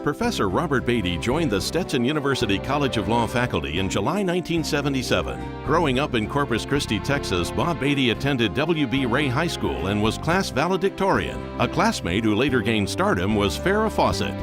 Professor Robert Batey joined the Stetson University College of Law faculty in July 1977. Growing up in Corpus Christi, Texas, Bob Batey attended W.B. Ray High School and was class valedictorian. A classmate who later gained stardom was Farrah Fawcett.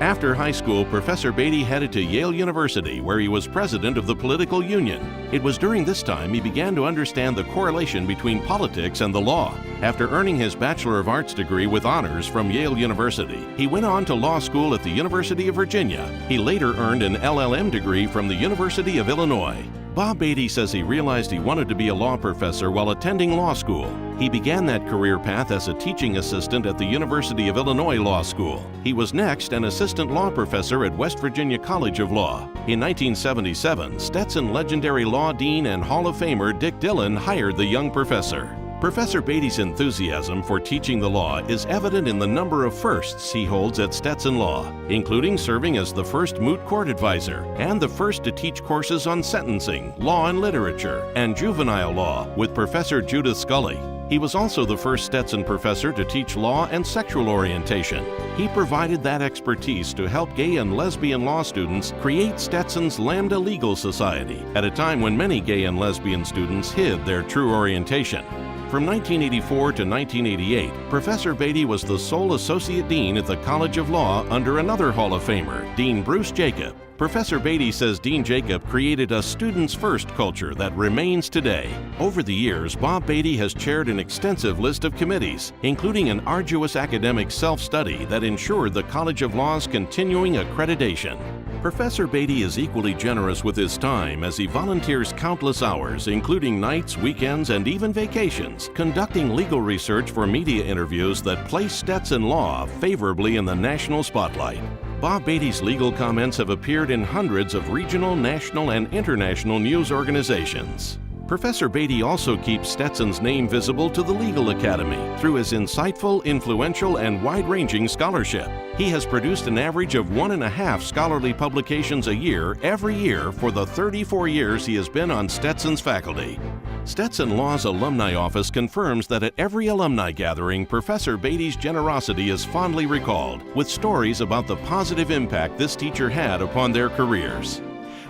After high school, Professor Batey headed to Yale University, where he was president of the political union. It was during this time he began to understand the correlation between politics and the law. After earning his Bachelor of Arts degree with honors from Yale University, he went on to law school at the University of Virginia. He later earned an LLM degree from the University of Illinois. Bob Batey says he realized he wanted to be a law professor while attending law school. He began that career path as a teaching assistant at the University of Illinois Law School. He was next an assistant law professor at West Virginia College of Law. In 1977, Stetson legendary law dean and Hall of Famer Dick Dillon hired the young professor. Professor Batey's enthusiasm for teaching the law is evident in the number of firsts he holds at Stetson Law, including serving as the first moot court advisor and the first to teach courses on sentencing, law and literature, and juvenile law with Professor Judith Scully. He was also the first Stetson professor to teach law and sexual orientation. He provided that expertise to help gay and lesbian law students create Stetson's Lambda Legal Society at a time when many gay and lesbian students hid their true orientation. From 1984 to 1988, Professor Batey was the sole associate dean at the College of Law under another Hall of Famer, Dean Bruce Jacob. Professor Batey says Dean Jacob created a students-first culture that remains today. Over the years, Bob Batey has chaired an extensive list of committees, including an arduous academic self-study that ensured the College of Law's continuing accreditation. Professor Batey is equally generous with his time as he volunteers countless hours, including nights, weekends, and even vacations, conducting legal research for media interviews that place Stetson Law favorably in the national spotlight. Bob Batey's legal comments have appeared in hundreds of regional, national, and international news organizations. Professor Batey also keeps Stetson's name visible to the Legal Academy through his insightful, influential, and wide-ranging scholarship. He has produced an average of 1.5 scholarly publications a year every year for the 34 years he has been on Stetson's faculty. Stetson Law's alumni office confirms that at every alumni gathering, Professor Batey's generosity is fondly recalled, with stories about the positive impact this teacher had upon their careers.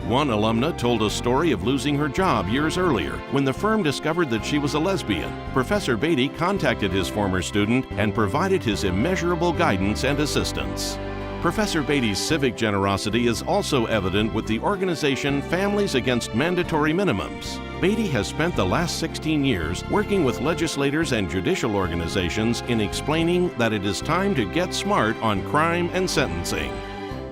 One alumna told a story of losing her job years earlier when the firm discovered that she was a lesbian. Professor Batey contacted his former student and provided his immeasurable guidance and assistance. Professor Batey's civic generosity is also evident with the organization Families Against Mandatory Minimums. Batey has spent the last 16 years working with legislators and judicial organizations in explaining that it is time to get smart on crime and sentencing.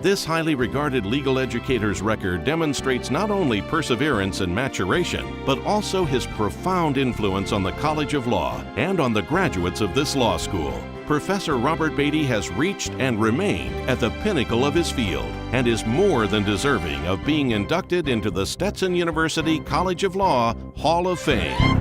This highly regarded legal educator's record demonstrates not only perseverance and maturation, but also his profound influence on the College of Law and on the graduates of this law school. Professor Robert Batey has reached and remained at the pinnacle of his field and is more than deserving of being inducted into the Stetson University College of Law Hall of Fame.